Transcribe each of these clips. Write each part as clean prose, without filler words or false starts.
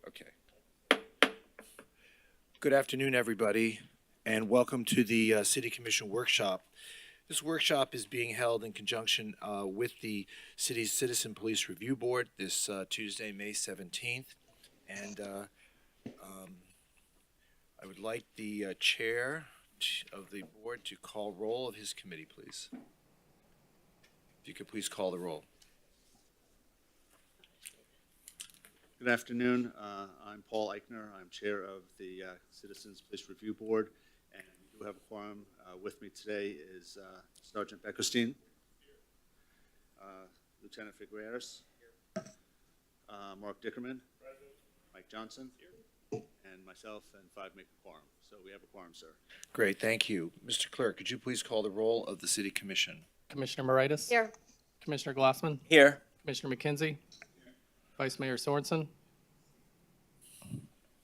Okay. Good afternoon, everybody, and welcome to the City Commission workshop. This workshop is being held in conjunction with the city's Citizen Police Review Board this Tuesday, May 17th. And I would like the chair of the board to call roll of his committee, please. If you could please call the roll. Good afternoon. I'm Paul Eichner. I'm chair of the Citizens Police Review Board, and we do have a quorum. With me today is Sergeant Beckerstein, Lieutenant Figueres, Mark Dickerman, Mike Johnson, and myself, and five make a quorum. So we have a quorum, sir. Great, thank you. Mr. Clerk, could you please call the roll of the City Commission? Commissioner Moritas? Here. Commissioner Glassman? Here. Commissioner McKenzie? Vice Mayor Sorensen?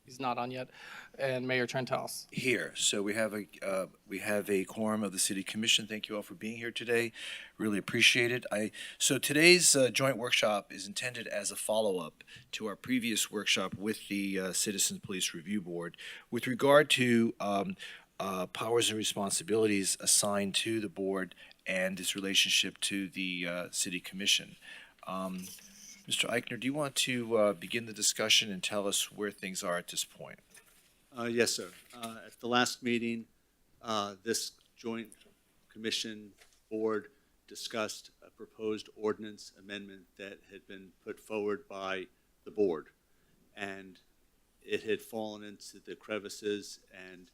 He's not on yet. And Mayor Trenthouse. Here. So we have a quorum of the City Commission. Thank you all for being here today. Really appreciate it. So today's joint workshop is intended as a follow-up to our previous workshop with the Citizens Police Review Board with regard to powers and responsibilities assigned to the board and its relationship to the City Commission. Mr. Eichner, do you want to begin the discussion and tell us where things are at this point? Yes, sir. At the last meeting, this joint commission board discussed a proposed ordinance amendment that had been put forward by the board. And it had fallen into the crevices, and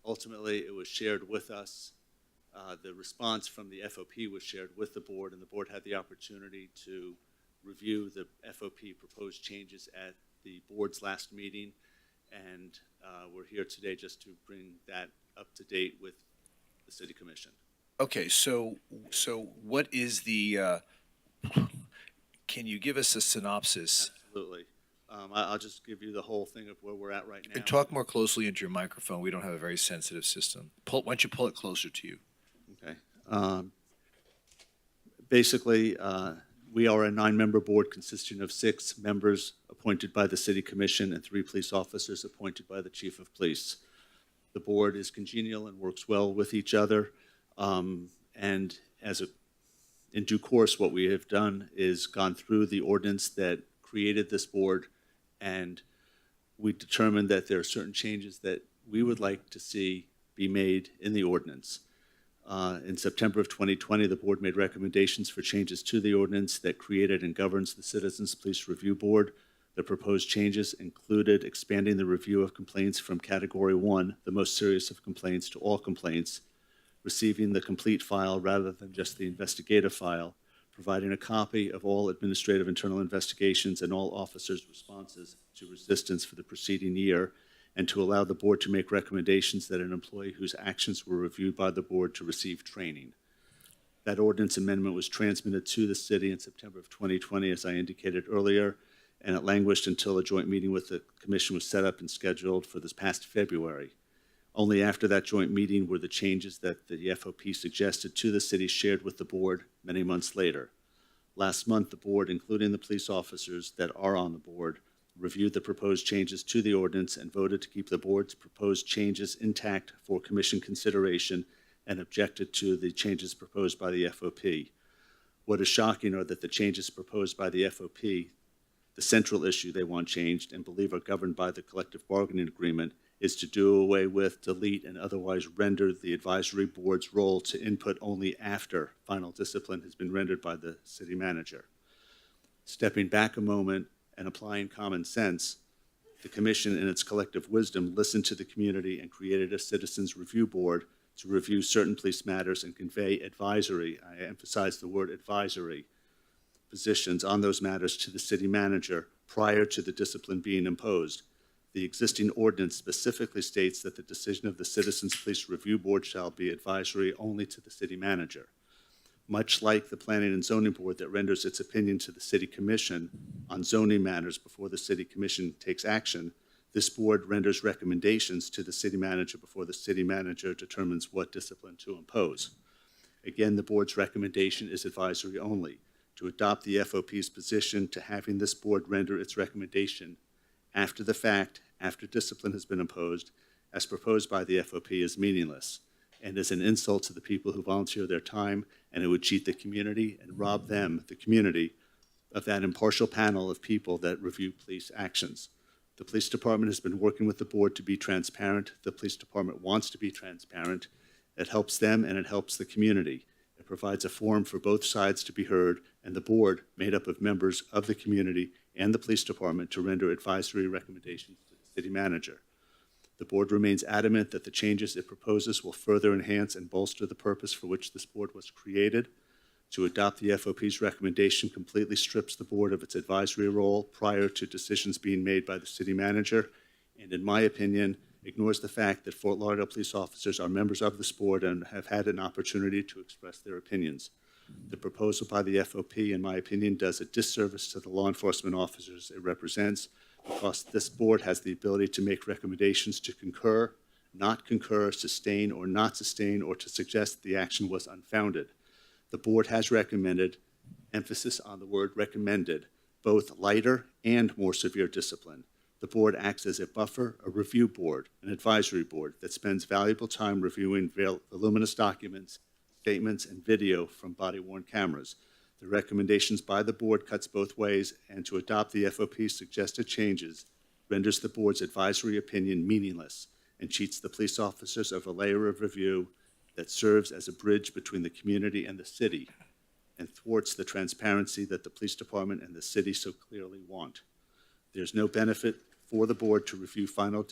ultimately it was shared with us. The response from the FOP was shared with the board, and the board had the opportunity to review the FOP proposed changes at the board's last meeting. And we're here today just to bring that up to date with the City Commission. Okay, so what is the, can you give us a synopsis? Absolutely. I'll just give you the whole thing of where we're at right now. And talk more closely into your microphone. We don't have a very sensitive system. Why don't you pull it closer to you? Okay. Basically, we are a 9-member board consisting of 6 members appointed by the City Commission and 3 police officers appointed by the Chief of Police. The board is congenial and works well with each other. And in due course, what we have done is gone through the ordinance that created this board, and we determined that there are certain changes that we would like to see be made in the ordinance. In September of 2020, the board made recommendations for changes to the ordinance that created and governs the Citizens Police Review Board. The proposed changes included expanding the review of complaints from Category 1, the most serious of complaints, to all complaints, receiving the complete file rather than just the investigative file, providing a copy of all administrative internal investigations and all officers' responses to resistance for the preceding year, and to allow the board to make recommendations that an employee whose actions were reviewed by the board to receive training. That ordinance amendment was transmitted to the city in September of 2020, as I indicated earlier, and it languished until a joint meeting with the commission was set up and scheduled for this past February. Only after that joint meeting were the changes that the FOP suggested to the city shared with the board many months later. Last month, the board, including the police officers that are on the board, reviewed the proposed changes to the ordinance and voted to keep the board's proposed changes intact for commission consideration and objected to the changes proposed by the FOP. What is shocking are that the changes proposed by the FOP, the central issue they want changed and believe are governed by the collective bargaining agreement, is to do away with, delete, and otherwise render the advisory board's role to input only after final discipline has been rendered by the city manager. Stepping back a moment and applying common sense, the commission in its collective wisdom listened to the community and created a citizens review board to review certain police matters and convey advisory, I emphasize the word advisory, positions on those matters to the city manager prior to the discipline being imposed. The existing ordinance specifically states that the decision of the Citizens Police Review Board shall be advisory only to the city manager. Much like the Planning and Zoning Board that renders its opinion to the City Commission on zoning matters before the City Commission takes action, this board renders recommendations to the city manager before the city manager determines what discipline to impose. Again, the board's recommendation is advisory only. To adopt the FOP's position to having this board render its recommendation after the fact, after discipline has been imposed, as proposed by the FOP, is meaningless and is an insult to the people who volunteer their time, and it would cheat the community and rob them, the community, of that impartial panel of people that review police actions. The police department has been working with the board to be transparent. The police department wants to be transparent. It helps them and it helps the community. It provides a forum for both sides to be heard, and the board, made up of members of the community and the police department, to render advisory recommendations to the city manager. The board remains adamant that the changes it proposes will further enhance and bolster the purpose for which this board was created. To adopt the FOP's recommendation completely strips the board of its advisory role prior to decisions being made by the city manager, and in my opinion, ignores the fact that Fort Lauderdale police officers are members of this board and have had an opportunity to express their opinions. The proposal by the FOP, in my opinion, does a disservice to the law enforcement officers it represents, because this board has the ability to make recommendations to concur, not concur, sustain or not sustain, or to suggest the action was unfounded. The board has recommended, emphasis on the word recommended, both lighter and more severe discipline. The board acts as a buffer, a review board, an advisory board that spends valuable time reviewing voluminous documents, statements, and video from body-worn cameras. The recommendations by the board cuts both ways, and to adopt the FOP's suggested changes renders the board's advisory opinion meaningless and cheats the police officers of a layer of review that serves as a bridge between the community and the city and thwarts the transparency that the police department and the city so clearly want. There's no benefit for the board to review final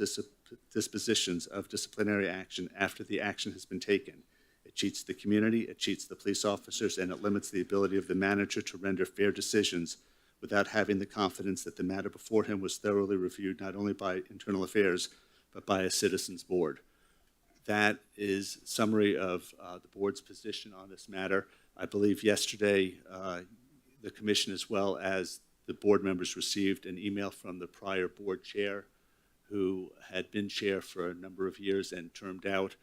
dispositions of disciplinary action after the action has been taken. It cheats the community, it cheats the police officers, and it limits the ability of the manager to render fair decisions without having the confidence that the matter before him was thoroughly reviewed not only by internal affairs, but by a citizens board. That is a summary of the board's position on this matter. I believe yesterday the commission, as well as the board members, received an email from the prior board chair, who had been chair for a number of years and termed out.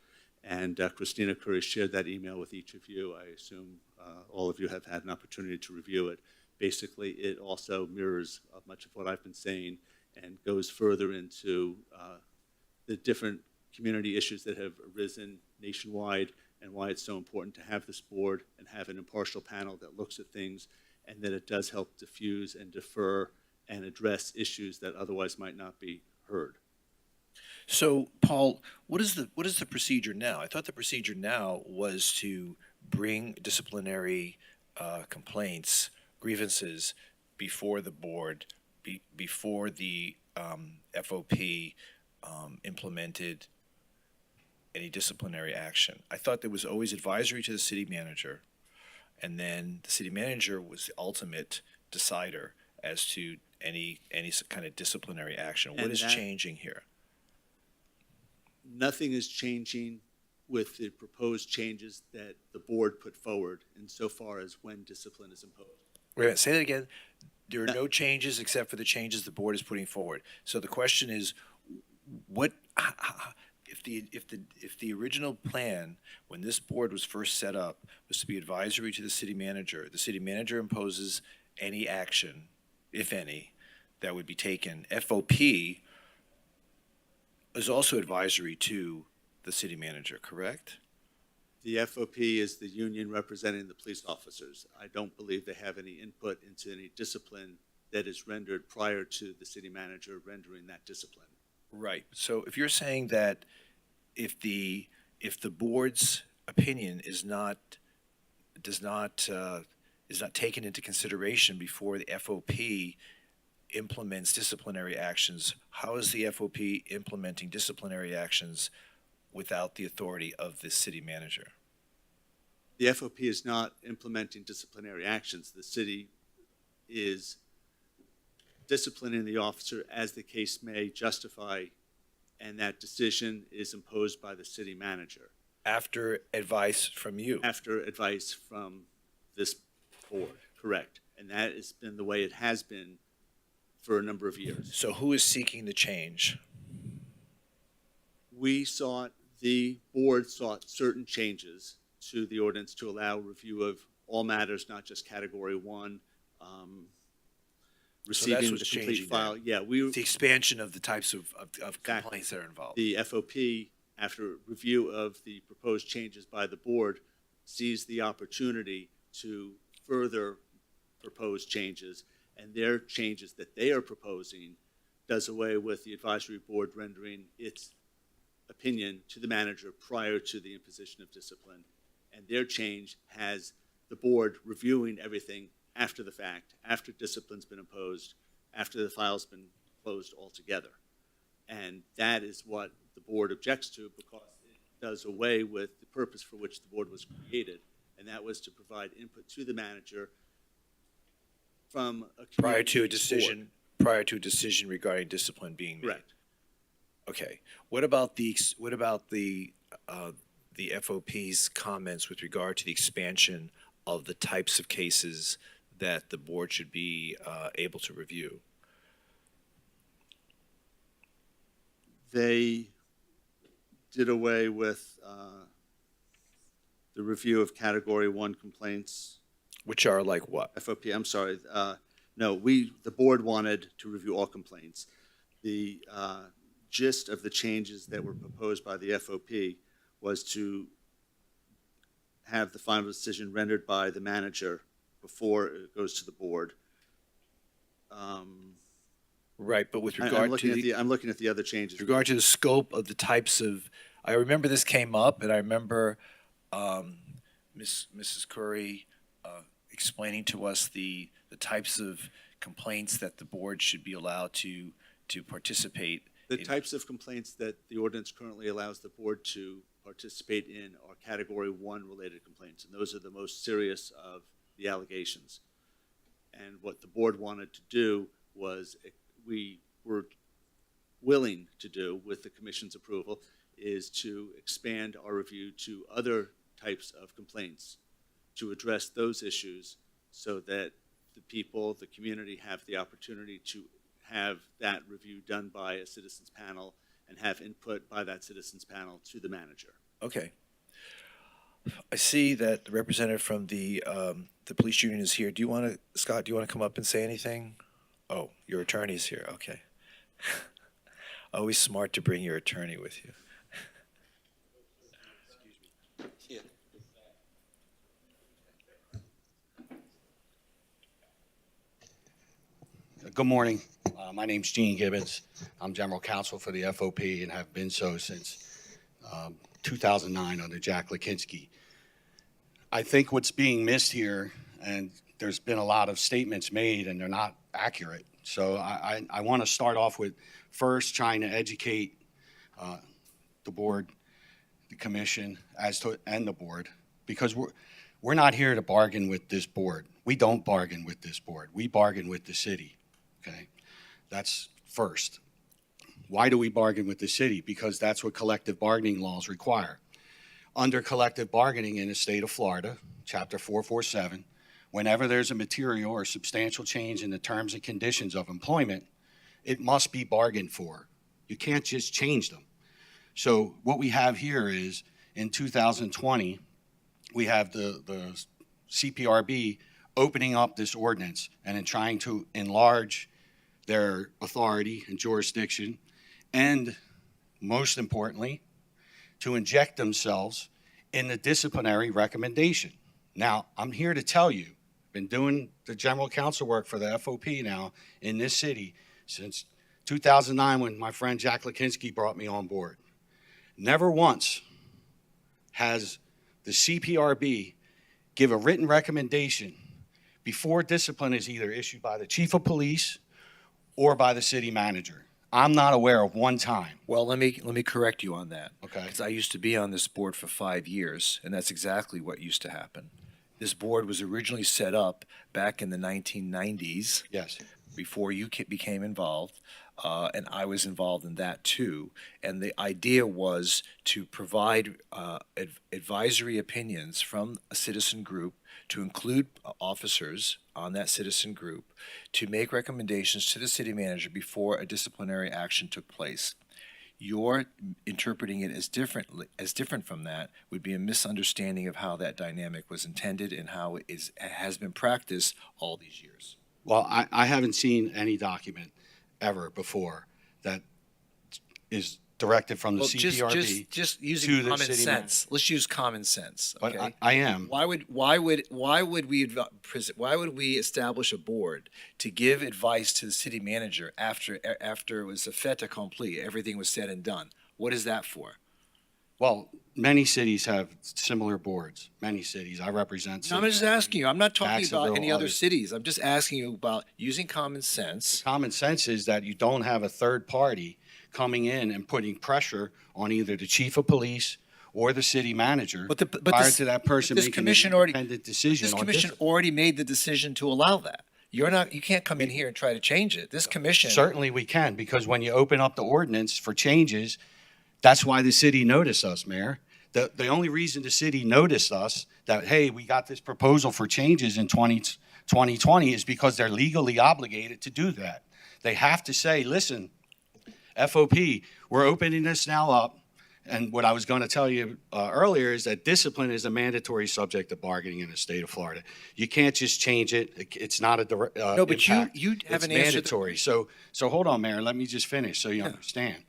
And Christina Curry shared that email with each of you. I assume all of you have had an opportunity to review it. Basically, it also mirrors much of what I've been saying and goes further into the different community issues that have arisen nationwide and why it's so important to have this board and have an impartial panel that looks at things, and that it does help diffuse and defer and address issues that otherwise might not be heard. So, Paul, what is the procedure now? I thought the procedure now was to bring disciplinary complaints, grievances before the board, before the FOP implemented any disciplinary action. I thought there was always advisory to the city manager, and then the city manager was the ultimate decider as to any kind of disciplinary action. What is changing here? Nothing is changing with the proposed changes that the board put forward insofar as when discipline is imposed. Wait a minute, say that again. There are no changes except for the changes the board is putting forward. So the question is, what if the original plan, when this board was first set up, was to be advisory to the city manager imposes any action, if any, that would be taken. FOP is also advisory to the city manager, correct? The FOP is the union representing the police officers. I don't believe they have any input into any discipline that is rendered prior to the city manager rendering that discipline. Right. So if you're saying that if the board's opinion is not taken into consideration before the FOP implements disciplinary actions, how is the FOP implementing disciplinary actions without the authority of the city manager? The FOP is not implementing disciplinary actions. The city is disciplining the officer as the case may justify, and that decision is imposed by the city manager. After advice from you? After advice from this board, correct. And that has been the way it has been for a number of years. So who is seeking the change? The board sought certain changes to the ordinance to allow review of all matters, not just Category 1. receiving what's the complete changing there. file. Yeah, The expansion of the types of complaints that are involved. the FOP, after review of the proposed changes by the board, sees the opportunity to further propose changes, and their changes that they are proposing does away with the advisory board rendering its opinion to the manager prior to the imposition of discipline. And their change has the board reviewing everything after the fact, after discipline's been imposed, after the file's been closed altogether. And that is what the board objects to, because it does away with the purpose for which the board was created, and that was to provide input to the manager from a Prior to a community-based board. decision regarding discipline being made. Correct. Okay. What about the FOP's comments with regard to the expansion of the types of cases that the board should be able to review? They did away with the review of Category 1 complaints. Which are like what? FOP, I'm sorry. No, the board wanted to review all complaints. The gist of the changes that were proposed by the FOP was to have the final decision rendered by the manager before it goes to the board. Right, but with I'm regard looking to at I'm looking at the other changes. with regard to the scope of the types of, I remember this came up, and I remember Mrs. Curry explaining to us the types of complaints that the board should be allowed to participate. The types of complaints that the ordinance currently allows the board to participate in are Category 1 related complaints, and those are the most serious of the allegations. And what the board wanted to do was, we were willing to do with the commission's approval, is to expand our review to other types of complaints to address those issues so that the people, the community, have the opportunity to have that review done by a citizens panel and have input by that citizens panel to the manager. Okay. I see that the representative from the police union is here. Scott, do you want to come up and say anything? Oh, your attorney's here. Okay. Always smart to bring your attorney with you. Good morning. My name's Gene Gibbons. I'm general counsel for the FOP and have been so since 2009 under Jack Likinski. I think what's being missed here, and there's been a lot of statements made and they're not accurate. So I want to start off with first trying to educate the board, the commission, and the board, because we're not here to bargain with this board. We don't bargain with this board. We bargain with the city. Okay, that's first. Why do we bargain with the city? Because that's what collective bargaining laws require. Under collective bargaining in the state of Florida, Chapter 447, whenever there's a material or substantial change in the terms and conditions of employment, it must be bargained for. You can't just change them. So what we have here is, in 2020, we have the CPRB opening up this ordinance and in trying to enlarge their authority and jurisdiction, and most importantly, to inject themselves in the disciplinary recommendation. Now, I'm here to tell you, been doing the general counsel work for the FOP now in this city since 2009 when my friend Jack Likinski brought me on board. Never once has the CPRB give a written recommendation before discipline is either issued by the chief of police or by the city manager. I'm not aware of one time. Well, let me correct you on that. Okay. Because I used to be on this board for 5 years, and that's exactly what used to happen. This board was originally set up back in the 1990s, Yes. before you became involved, and I was involved in that too. And the idea was to provide advisory opinions from a citizen group, to include officers on that citizen group, to make recommendations to the city manager before a disciplinary action took place. You're interpreting it as different from that would be a misunderstanding of how that dynamic was intended and how it has been practiced all these years. Well, I haven't seen any document ever before that is directed from the Well, CPRB. just to using the common city sense. Let's use common sense, But okay? I am. Why would we establish a board to give advice to the city manager after it was a fait accompli, everything was said and done? What is that for? Well, many cities have similar boards. Many cities. I represent. No, I'm just asking you. I'm not talking about Jacksonville, any other others. cities. I'm just asking you about using common sense. Common sense is that you don't have a third party coming in and putting pressure on either the chief of police or the city manager prior to that person this making commission an already- independent decision This on commission discipline. already made the decision to allow that. You can't come in here and try to change it. This commission. Certainly we can, because when you open up the ordinance for changes, that's why the city noticed us, Mayor. The only reason the city noticed us that, hey, we got this proposal for changes in 2020 is because they're legally obligated to do that. They have to say, listen, FOP, we're opening this now up. And what I was going to tell you earlier is that discipline is a mandatory subject of bargaining in the state of Florida. You can't just change it. It's not a direct No, but impact. you It's haven't answered. mandatory. So hold on, Mayor. Let me just finish so you understand.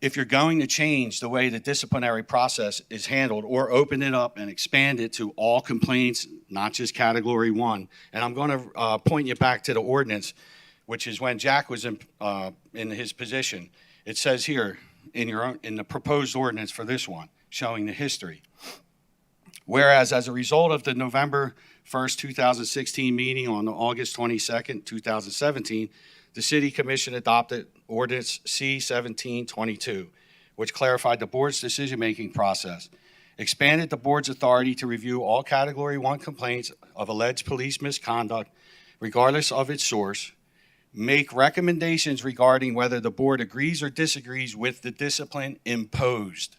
If you're going to change the way the disciplinary process is handled or open it up and expand it to all complaints, not just category one, and I'm going to point you back to the ordinance, which is when Jack was in his position. It says here in the proposed ordinance for this one, showing the history. Whereas as a result of the November 1st, 2016 meeting on August 22nd, 2017, the City Commission adopted Ordinance C-1722, which clarified the board's decision-making process, expanded the board's authority to review all Category 1 complaints of alleged police misconduct, regardless of its source, make recommendations regarding whether the board agrees or disagrees with the discipline imposed.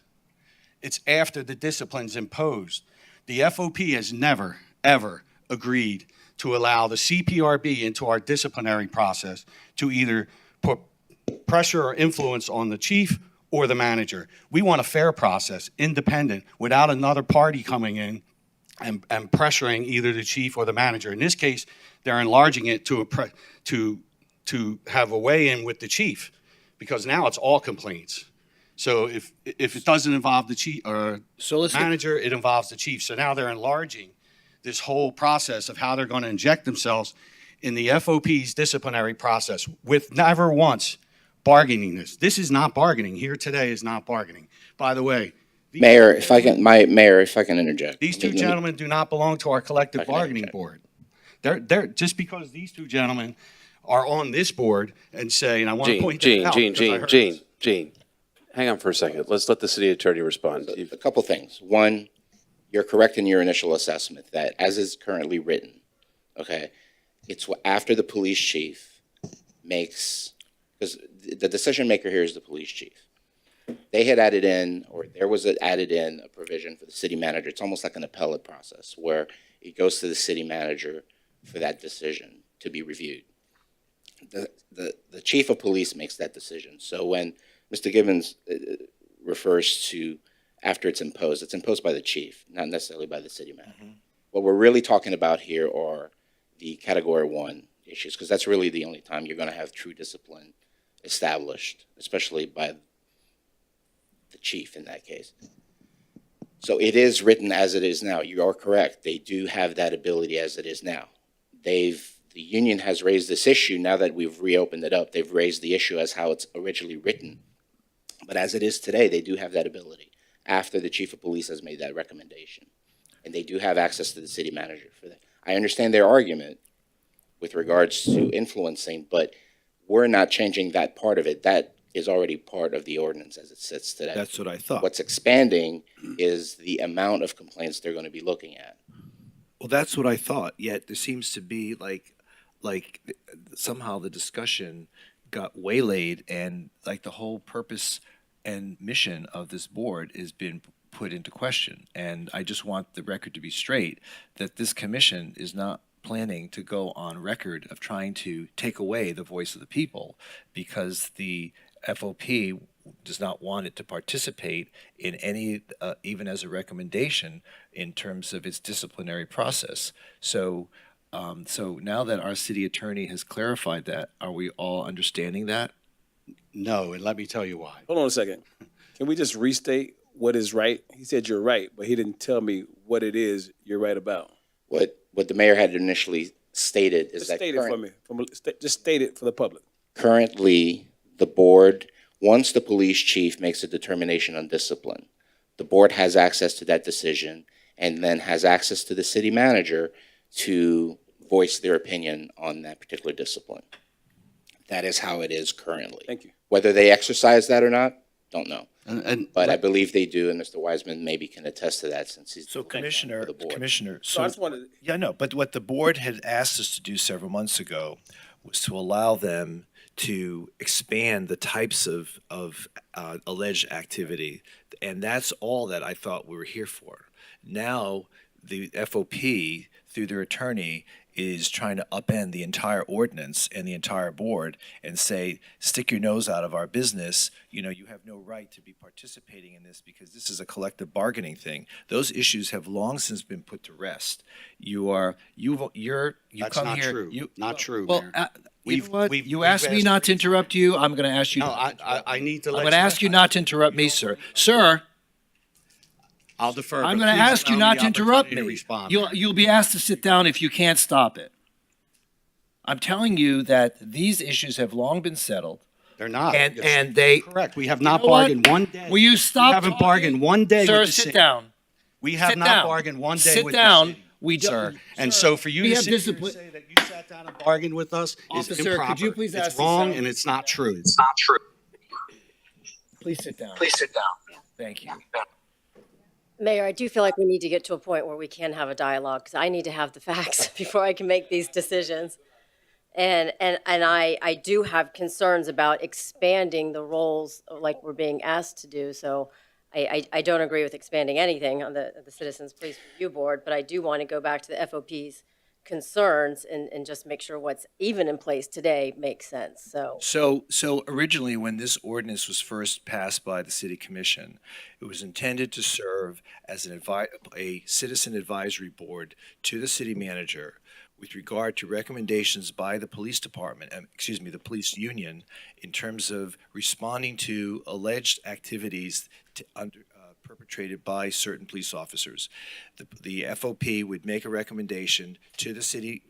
It's after the discipline's imposed. The FOP has never, ever agreed to allow the CPRB into our disciplinary process to either put pressure or influence on the chief or the manager. We want a fair process, independent, without another party coming in and pressuring either the chief or the manager. In this case, they're enlarging it to have a weigh-in with the chief, because now it's all complaints. So if it doesn't involve the chief or manager, it involves the chief. So now they're enlarging this whole process of how they're going to inject themselves in the FOP's disciplinary process with never once bargaining this. This is not bargaining. Here today is not bargaining. By the way, Mayor, if I can interject. these two gentlemen do not belong to our collective I can bargaining interject. board. They're just because these two gentlemen are on this board and say, and I want to point that out. because I heard this. Gene, hang on for a second. Let's let the city attorney respond. A couple things. One, you're correct in your initial assessment that as is currently written, okay, it's after the police chief makes, because the decision maker here is the police chief. They had added in, or there was added in a provision for the city manager. It's almost like an appellate process where it goes to the city manager for that decision to be reviewed. The chief of police makes that decision. So when Mr. Gibbons refers to after it's imposed by the chief, not necessarily by the city manager. Mm-hmm. What we're really talking about here are the Category 1 issues, because that's really the only time you're going to have true discipline established, especially by the chief in that case. So it is written as it is now. You are correct. They do have that ability as it is now. The union has raised this issue now that we've reopened it up. They've raised the issue as how it's originally written. But as it is today, they do have that ability after the chief of police has made that recommendation. And they do have access to the city manager for that. I understand their argument with regards to influencing, but we're not changing that part of it. That is already part of the ordinance as it sits today. That's what I thought. What's expanding is the amount of complaints they're going to be looking at. Well, that's what I thought. Yet there seems to be like somehow the discussion got waylaid, and like the whole purpose and mission of this board has been put into question. And I just want the record to be straight that this commission is not planning to go on record of trying to take away the voice of the people, because the FOP does not want it to participate in any, even as a recommendation in terms of its disciplinary process. So So now that our city attorney has clarified that, are we all understanding that? No, and let me tell you why. Hold on a second. Can we just restate what is right? He said you're right, but he didn't tell me what it is you're right about. What the mayor had initially stated is Just that state it for me. Just state it for the public. currently, the board, once the police chief makes a determination on discipline, the board has access to that decision and then has access to the city manager to voice their opinion on that particular discipline. That is how it is currently. Thank you. Whether they exercise that or not, don't know. And But I believe they do, and Mr. Wiseman maybe can attest to that since he's. So the Commissioner, the board. So I just wanted, yeah, no, but what the board had asked us to do several months ago was to allow them to expand the types of alleged activity, and that's all that I thought we were here for. Now, the FOP, through their attorney, is trying to upend the entire ordinance and the entire board and say, stick your nose out of our business. You know, you have no right to be participating in this because this is a collective bargaining thing. Those issues have long since been put to rest. You that's come not here. true. Not true, Well, Mayor. you know We've- what? we've- You we've asked me asked not to for- interrupt you. I'm going to ask you. No, not to interrupt I need to me. let I'm going to ask you not to interrupt me, sir. Sir, I'll defer. I'm but going to please ask you allow me not the to interrupt opportunity to me. respond. You'll be asked to sit down if you can't stop it. I'm telling you that these issues have long been settled, They're not. and It's they. correct. We have not know what? bargained one day. Will you stop? We haven't talking? bargained one day Sir, with the sit city. down. We have Sit not down. bargained one day Sit with down. the city, We don't- sir. And so for you we to have sit here discipline- and say that you sat down and bargained with us is Officer, could improper. you please ask It's the wrong sound- and it's not true. Please sit down. Thank you. Mayor, I do feel like we need to get to a point where we can have a dialogue, because I need to have the facts before I can make these decisions. And I do have concerns about expanding the roles like we're being asked to do. So I don't agree with expanding anything on the Citizens Police Review Board, but I do want to go back to the FOP's concerns and just make sure what's even in place today makes sense. So originally, when this ordinance was first passed by the city commission, it was intended to serve as a citizen advisory board to the city manager with regard to recommendations by the police department, the police union, in terms of responding to alleged activities perpetrated by certain police officers. The FOP would make a recommendation to the city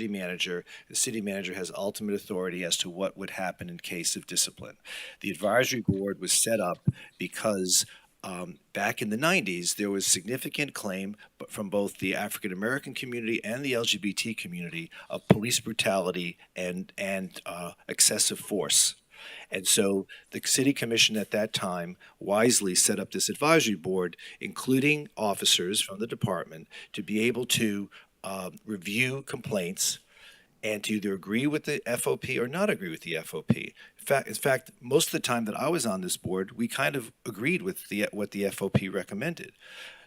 manager. The city manager has ultimate authority as to what would happen in case of discipline. The advisory board was set up because back in the 90s, there was significant claim from both the African American community and the LGBT community of police brutality and excessive force. And so the city commission at that time wisely set up this advisory board, including officers from the department, to be able to review complaints and to either agree with the FOP or not agree with the FOP. In fact, most of the time that I was on this board, we kind of agreed with what the FOP recommended.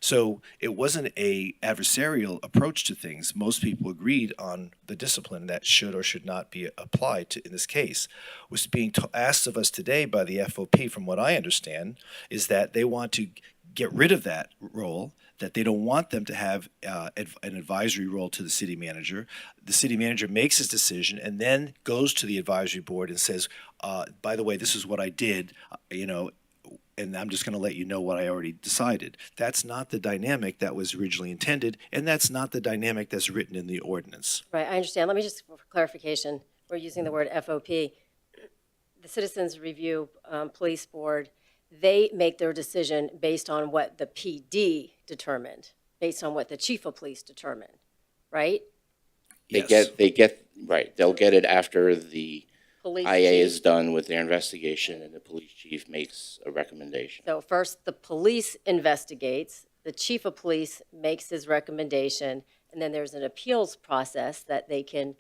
So it wasn't a adversarial approach to things. Most people agreed on the discipline that should or should not be applied to in this case. What's being asked of us today by the FOP, from what I understand, is that they want to get rid of that role, that they don't want them to have an advisory role to the city manager. The city manager makes his decision and then goes to the advisory board and says, by the way, this is what I did, and I'm just going to let you know what I already decided. That's not the dynamic that was originally intended, and that's not the dynamic that's written in the ordinance. Right, I understand. Let me just, for clarification, we're using the word FOP. The Citizens Review Police Board, they make their decision based on what the PD determined, based on what the chief of police determined, right? Yes. They'll get it after the Police IA chief. is done with their investigation and the police chief makes a recommendation. So first, the police investigates, the chief of police makes his recommendation, and then there's an appeals process that they can,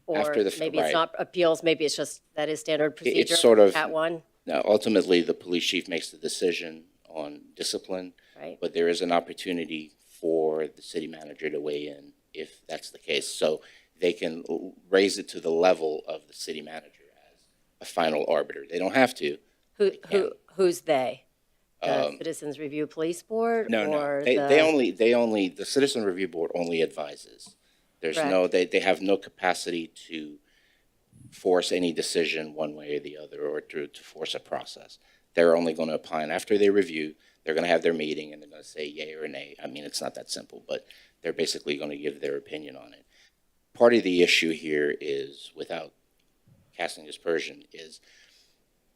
or After the maybe right. it's not appeals, maybe it's just, that is standard procedure. It's sort of- At one, Now, ultimately, the police chief makes the decision on discipline, right? but there is an opportunity for the city manager to weigh in if that's the case. So they can raise it to the level of the city manager as a final arbiter. They don't have to. Who's they? The Citizens Review Police Board? No, or no. They only, the Citizen Review Board only advises. There's Correct. no, they have no capacity to force any decision one way or the other, or to force a process. They're only going to opine after they review. They're going to have their meeting and they're going to say yay or nay. I mean, it's not that simple, but they're basically going to give their opinion on it. Part of the issue here is, without casting aspersion, is,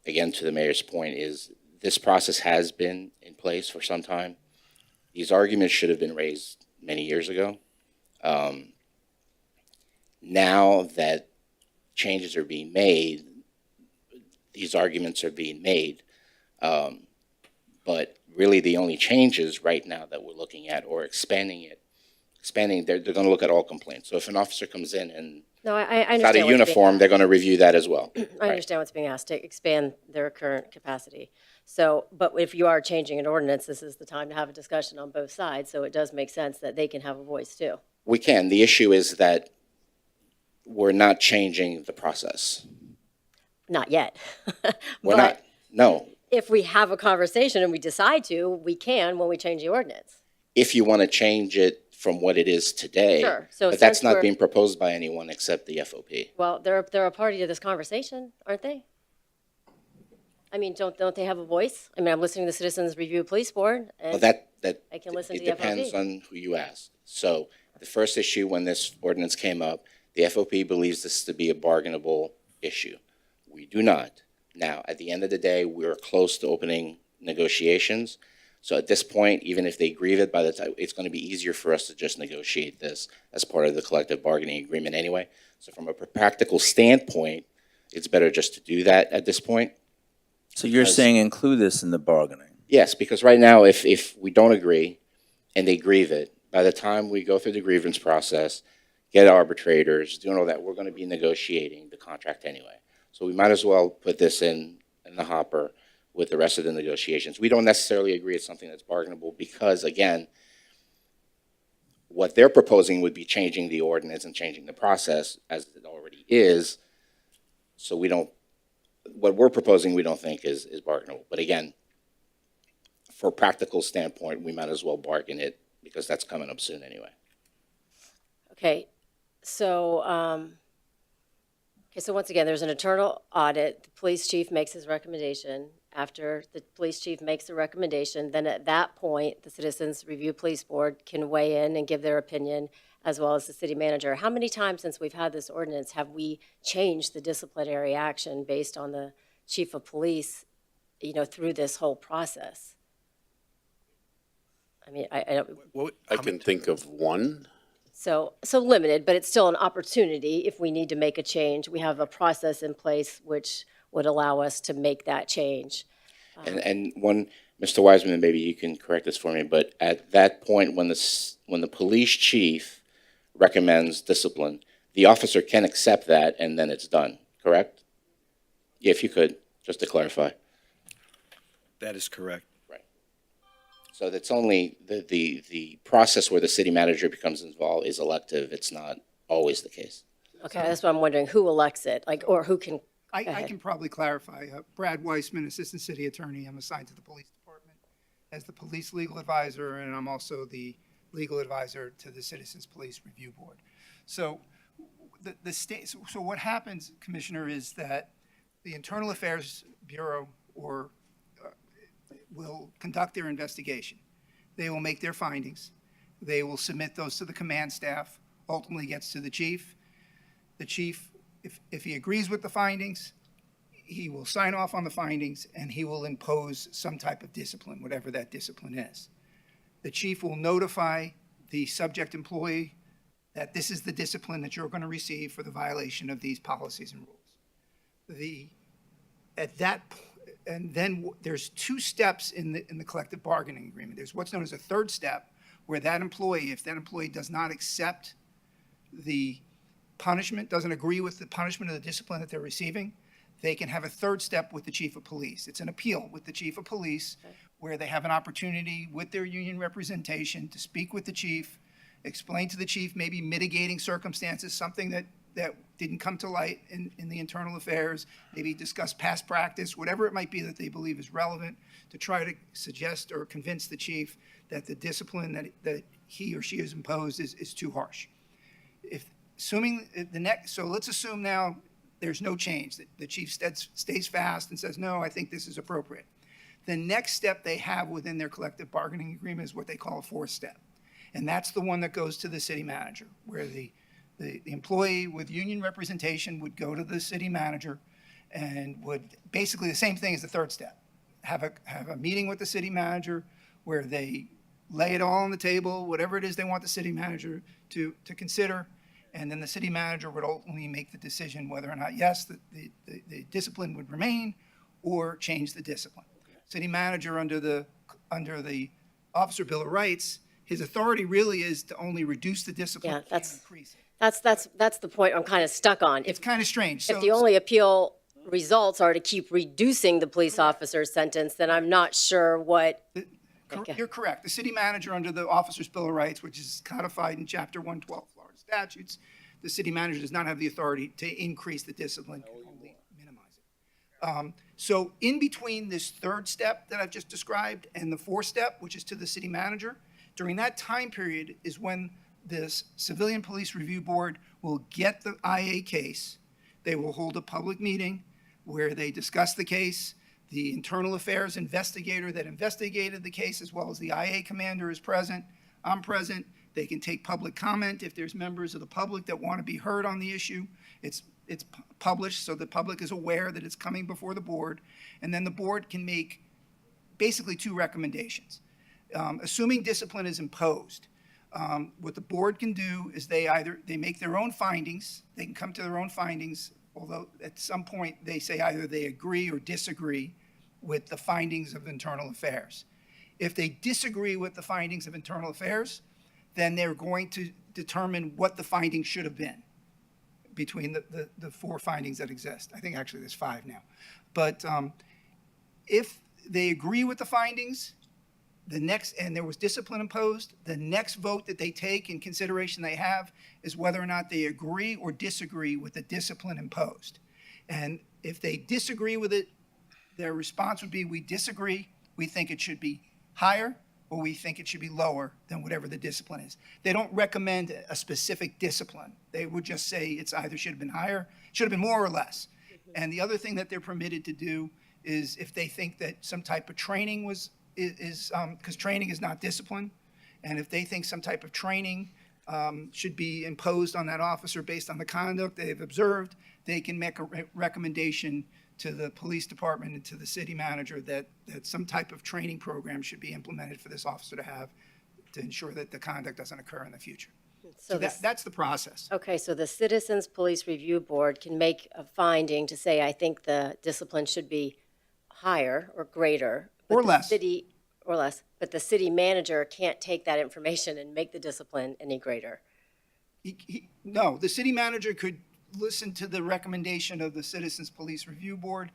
again, to the mayor's point, is this process has been in place for some time. These arguments should have been raised many years ago. Now that changes are being made, these arguments are being made. But really the only changes right now that we're looking at, or expanding, they're going to look at all complaints. So if an officer comes in and No, I understand. without a what's uniform, they're going to review that as well. I understand what's being asked, to expand their current capacity. So, but if you are changing an ordinance, this is the time to have a discussion on both sides, so it does make sense that they can have a voice too. We can. The issue is that we're not changing the process. Not yet. We're But not, no. if we have a conversation and we decide to, we can when we change the ordinance. If you want to change it from what it is today. Sure. So But that's since not we're- being proposed by anyone except the FOP. Well, they're a party to this conversation, aren't they? I mean, don't they have a voice? I mean, I'm listening to the Citizens Review Police Board, Well, and that, I can listen it to the depends FOP. on who you ask. So the first issue, when this ordinance came up, the FOP believes this to be a bargainable issue. We do not. Now, at the end of the day, we're close to opening negotiations. So at this point, even if they grieve it, by the time, it's going to be easier for us to just negotiate this as part of the collective bargaining agreement anyway. So from a practical standpoint, it's better just to do that at this point. So you're saying include this in the bargaining? Yes, because right now, if we don't agree and they grieve it, by the time we go through the grievance process, get arbitrators, doing all that, we're going to be negotiating the contract anyway. So we might as well put this in the hopper with the rest of the negotiations. We don't necessarily agree it's something that's bargainable because, again, what they're proposing would be changing the ordinance and changing the process as it already is. So we don't, what we're proposing, we don't think is bargainable. But again, for a practical standpoint, we might as well bargain it because that's coming up soon anyway. Okay, so, so once again, there's an internal audit. The police chief makes his recommendation. After the police chief makes the recommendation, then at that point, the Citizens Review Police Board can weigh in and give their opinion, as well as the city manager. How many times since we've had this ordinance have we changed the disciplinary action based on the chief of police, through this whole process? I mean, I don't, I can think of one. so limited, but it's still an opportunity if we need to make a change. We have a process in place which would allow us to make that change. And one, Mr. Wiseman, maybe you can correct this for me, but at that point, when the police chief recommends discipline, the officer can accept that and then it's done, correct? Yeah, if you could, just to clarify. That is correct. So that's only, the process where the city manager becomes involved is elective. It's not always the case. Okay, that's what I'm wondering, who elects it, or who can, I ahead. can probably clarify. Brad Weissman, Assistant City Attorney. I'm assigned to the Police Department as the Police Legal Advisor, and I'm also the Legal Advisor to the Citizens Police Review Board. So the state, so what happens, Commissioner, is that the Internal Affairs Bureau will conduct their investigation. They will make their findings. They will submit those to the command staff, ultimately gets to the chief. The chief, if he agrees with the findings, he will sign off on the findings and he will impose some type of discipline, whatever that discipline is. The chief will notify the subject employee that this is the discipline that you're going to receive for the violation of these policies and rules. And then there's two steps in the collective bargaining agreement. There's what's known as a third step, where that employee, if that employee does not accept the punishment, doesn't agree with the punishment or the discipline that they're receiving, they can have a third step with the chief of police. It's an appeal with the chief of police, where they have an opportunity with their union representation to speak with the chief, explain to the chief maybe mitigating circumstances, something that didn't come to light in the internal affairs, maybe discuss past practice, whatever it might be that they believe is relevant, to try to suggest or convince the chief that the discipline that he or she has imposed is too harsh. assuming the next, so let's assume now there's no change, that the chief stays fast and says, no, I think this is appropriate. The next step they have within their collective bargaining agreement is what they call a fourth step. And that's the one that goes to the city manager, where the employee with union representation would go to the city manager and would, basically the same thing as the third step. Have a meeting with the city manager where they lay it all on the table, whatever it is they want the city manager to consider. And then the city manager would ultimately make the decision whether or not, yes, the discipline would remain or change the discipline. City manager under the Officer Bill of Rights, his authority really is to only reduce the discipline. Yeah, Can't that's- increase it. That's the point I'm kind of stuck on. It's kind of strange. If the only appeal results are to keep reducing the police officer's sentence, then I'm not sure what, Okay. You're correct. The city manager under the Officers' Bill of Rights, which is codified in Chapter 112 Florida statutes, the city manager does not have the authority to increase the discipline, can only minimize it. So in between this third step that I've just described and the fourth step, which is to the city manager, during that time period is when this Civilian Police Review Board will get the IA case. They will hold a public meeting where they discuss the case. The internal affairs investigator that investigated the case, as well as the IA commander, is present. I'm present. They can take public comment if there's members of the public that want to be heard on the issue. It's published, so the public is aware that it's coming before the board. And then the board can make basically two recommendations. Assuming discipline is imposed, what the board can do is they make their own findings. They can come to their own findings, although at some point they say either they agree or disagree with the findings of internal affairs. If they disagree with the findings of internal affairs, then they're going to determine what the findings should have been between the four findings that exist. I think actually there's five now. But if they agree with the findings, and there was discipline imposed, the next vote that they take in consideration they have is whether or not they agree or disagree with the discipline imposed. And if they disagree with it, their response would be, we disagree, we think it should be higher, or we think it should be lower than whatever the discipline is. They don't recommend a specific discipline. They would just say it's either should have been higher, should have been more or less. And the other thing that they're permitted to do is if they think that some type of training because training is not discipline, and if they think some type of training should be imposed on that officer based on the conduct they've observed, they can make a recommendation to the police department and to the city manager that some type of training program should be implemented for this officer to have to ensure that the conduct doesn't occur in the future. So that's the process. okay, so the Citizens Police Review Board can make a finding to say, I think the discipline should be higher or greater. Or the less. Or less, but the city manager can't take that information and make the discipline any greater. No, the city manager could listen to the recommendation of the Citizens Police Review Board,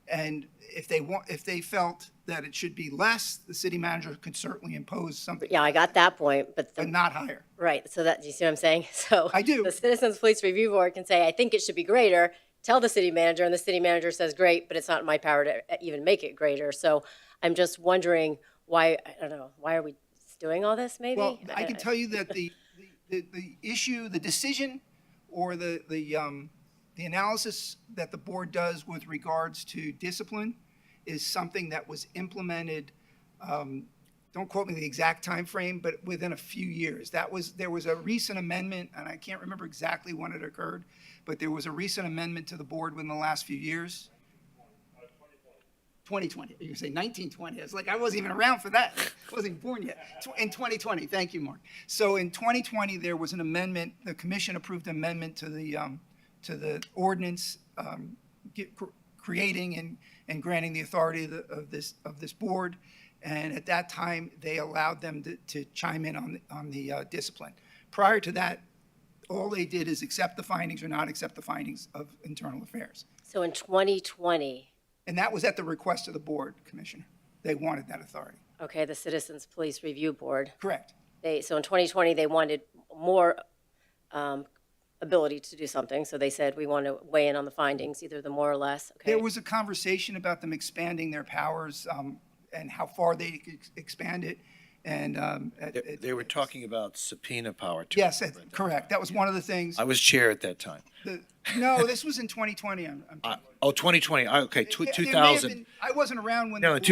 and if they felt that it should be less, the city manager could certainly impose something, Yeah, I got that point, but but not higher. right, so that, do you see what I'm saying? So I do. the Citizens Police Review Board can say, I think it should be greater, tell the city manager, and the city manager says, great, but it's not in my power to even make it greater. So I'm just wondering why, I don't know, why are we doing all this, maybe? Well, I can tell you that the issue, the decision, or the analysis that the board does with regards to discipline is something that was implemented, don't quote me the exact time frame, but within a few years. There was a recent amendment, and I can't remember exactly when it occurred, but there was a recent amendment to the board within the last few years. 2020. You say 1920. It's like I wasn't even around for that. I wasn't even born yet. In 2020. Thank you, Mark. So in 2020, there was an amendment. The commission approved an amendment to the ordinance creating and granting the authority of this board. And at that time, they allowed them to chime in on the discipline. Prior to that, all they did is accept the findings or not accept the findings of internal affairs. So in 2020, And that was at the request of the board, Commissioner. They wanted that authority. okay, the Citizens Police Review Board, Correct. so in 2020, they wanted more ability to do something, so they said, we want to weigh in on the findings, either the more or less, okay? There was a conversation about them expanding their powers and how far they could expand it. And, They were talking about subpoena power too. yes, correct. That was one of the things. I was chair at that time. No, this was in 2020. Oh, 2020, okay, There may have 2000. been- I wasn't around when. No, the in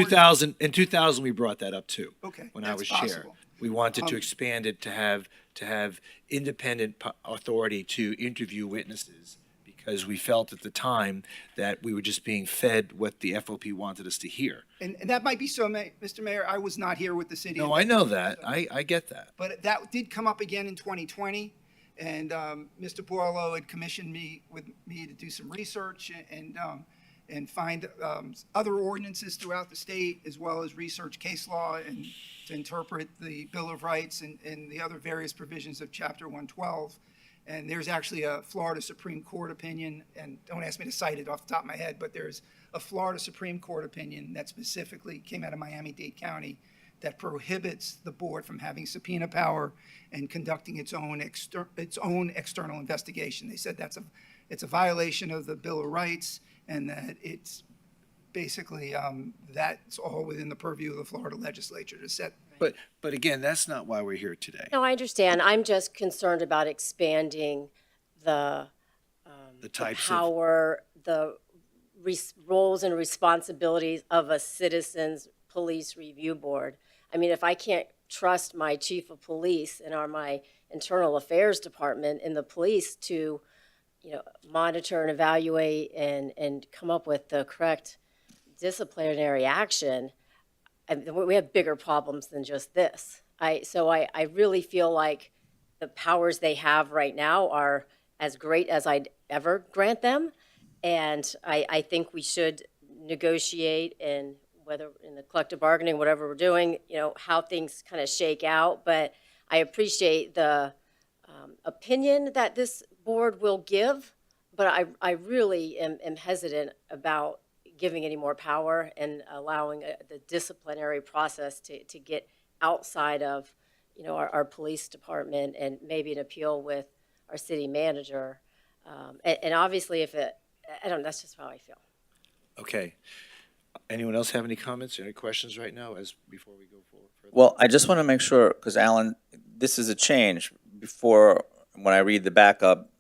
board- 2000, we brought that up too. Okay, When I that's was chair. possible. We wanted to expand it to have independent authority to interview witnesses because we felt at the time that we were just being fed what the FOP wanted us to hear. And that might be so, Mr. Mayor, I was not here with the city. No, I know that. I get that. But that did come up again in 2020, and Mr. Borlo had commissioned me to do some research and find other ordinances throughout the state, as well as research case law and to interpret the Bill of Rights and the other various provisions of Chapter 112. And there's actually a Florida Supreme Court opinion, and don't ask me to cite it off the top of my head, but there's a Florida Supreme Court opinion that specifically came out of Miami-Dade County that prohibits the board from having subpoena power and conducting its own external investigation. They said it's a violation of the Bill of Rights, and that it's basically that's all within the purview of the Florida legislature to set. But again, that's not why we're here today. No, I understand. I'm just concerned about expanding the Types of, power, the roles and responsibilities of a citizens police review board. I mean, if I can't trust my chief of police and my internal affairs department in the police to, monitor and evaluate and come up with the correct disciplinary action, we have bigger problems than just this. So I really feel like the powers they have right now are as great as I'd ever grant them. And I think we should negotiate, and whether in the collective bargaining, whatever we're doing, how things kind of shake out. But I appreciate the opinion that this board will give, but I really am hesitant about giving any more power and allowing the disciplinary process to get outside of, our police department and maybe an appeal with our city manager. And obviously I don't know, that's just how I feel. okay. Anyone else have any comments, any questions right now before we go forward further? Well, I just want to make sure, because Alan, this is a change. Before, when I read the backup,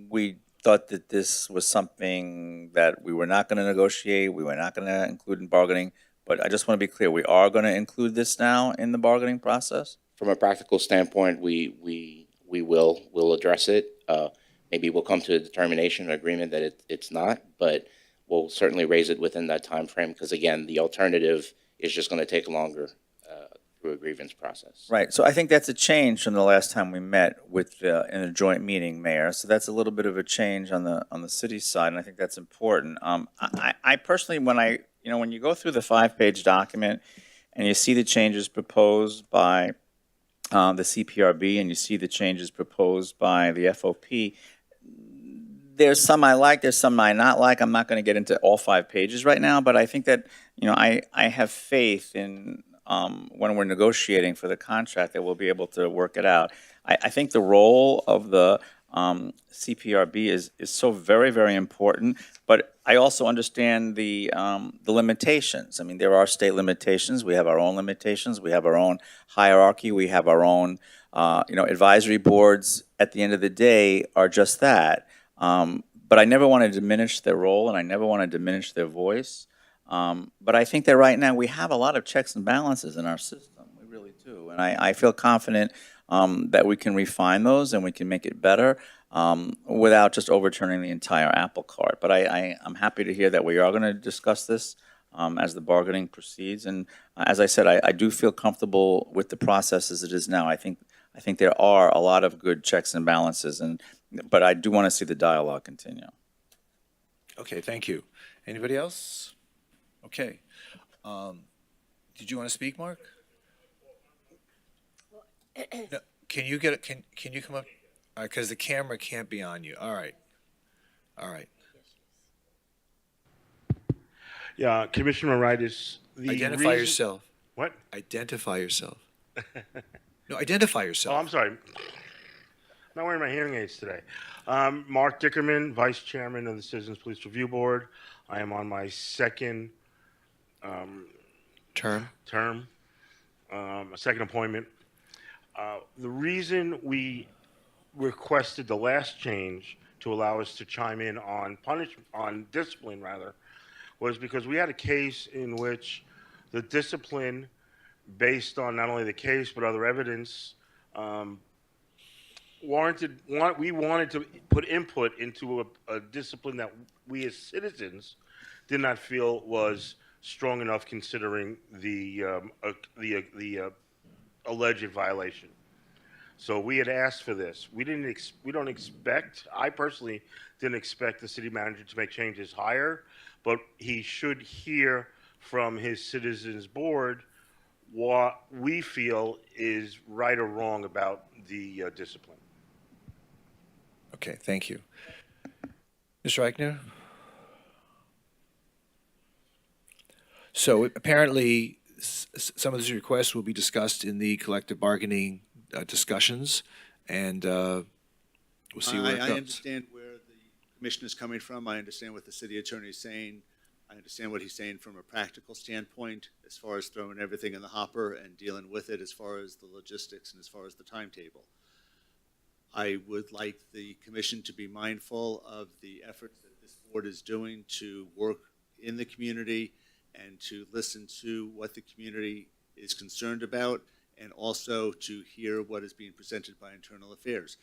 we thought that this was something that we were not going to negotiate, we were not going to include in bargaining, but I just want to be clear, we are going to include this now in the bargaining process? From a practical standpoint, we'll address it. Maybe we'll come to a determination or agreement that it's not, but we'll certainly raise it within that time frame because, again, the alternative is just going to take longer through a grievance process. Right, so I think that's a change from the last time we met in a joint meeting, Mayor. So that's a little bit of a change on the city side, and I think that's important. I personally, when you go through the 5-page document and you see the changes proposed by the CPRB and you see the changes proposed by the FOP, there's some I like, there's some I not like. I'm not going to get into all 5 pages right now, but I think that, I have faith in when we're negotiating for the contract that we'll be able to work it out. I think the role of the CPRB is so very, very important, but I also understand the limitations. I mean, there are state limitations. We have our own limitations. We have our own hierarchy. We have our own, advisory boards at the end of the day are just that. But I never want to diminish their role, and I never want to diminish their voice. But I think that right now we have a lot of checks and balances in our system. We really do. And I feel confident that we can refine those and we can make it better without just overturning the entire apple cart. But I'm happy to hear that we are going to discuss this as the bargaining proceeds. And as I said, I do feel comfortable with the process as it is now. I think there are a lot of good checks and balances, but I do want to see the dialogue continue. Okay, thank you. Anybody else? Okay. Did you want to speak, Mark? No, can you come up? All right, because the camera can't be on you. All right. Yeah, Commissioner Moritas. Identify yourself. What? Identify yourself. No, identify Oh, yourself. I'm sorry. I'm not wearing my hearing aids today. Mark Dickerman, Vice Chairman of the Citizens Police Review Board. I am on my second Term. a second appointment. The reason we requested the last change to allow us to chime in on discipline rather, was because we had a case in which the discipline, based on not only the case but other evidence, we wanted to put input into a discipline that we as citizens did not feel was strong enough considering the alleged violation. So we had asked for this. We don't expect, I personally didn't expect the city manager to make changes higher, but he should hear from his citizens board what we feel is right or wrong about the discipline. Okay, thank you. Mr. Eichner? So apparently, some of these requests will be discussed in the collective bargaining discussions, and we'll see where it I goes. understand where the commission is coming from. I understand what the city attorney is saying. I understand what he's saying from a practical standpoint, as far as throwing everything in the hopper and dealing with it, as far as the logistics and as far as the timetable. I would like the commission to be mindful of the efforts that this board is doing to work in the community and to listen to what the community is concerned about, and also to hear what is being presented by Internal Affairs.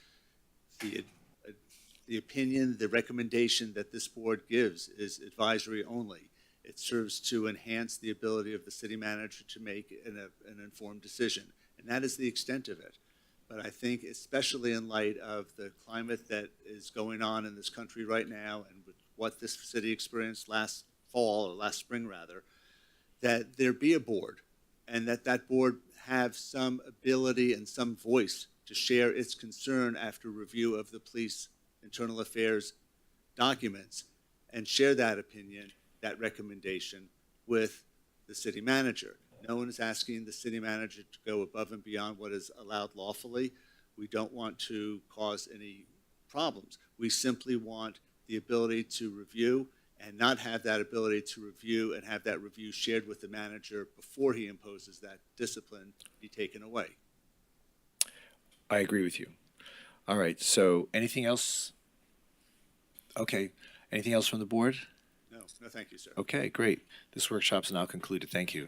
The opinion, the recommendation that this board gives is advisory only. It serves to enhance the ability of the city manager to make an informed decision, and that is the extent of it. But I think, especially in light of the climate that is going on in this country right now, and with what this city experienced last fall, or last spring rather, that there be a board, and that board have some ability and some voice to share its concern after review of the police internal affairs documents, and share that opinion, that recommendation with the city manager. No one is asking the city manager to go above and beyond what is allowed lawfully. We don't want to cause any problems. We simply want the ability to review, and not have that ability to review and have that review shared with the manager before he imposes that discipline be taken away. I agree with you. All right, so anything else? Okay, anything else from the board? No, thank you, sir. Okay, great. This workshop's now concluded. Thank you.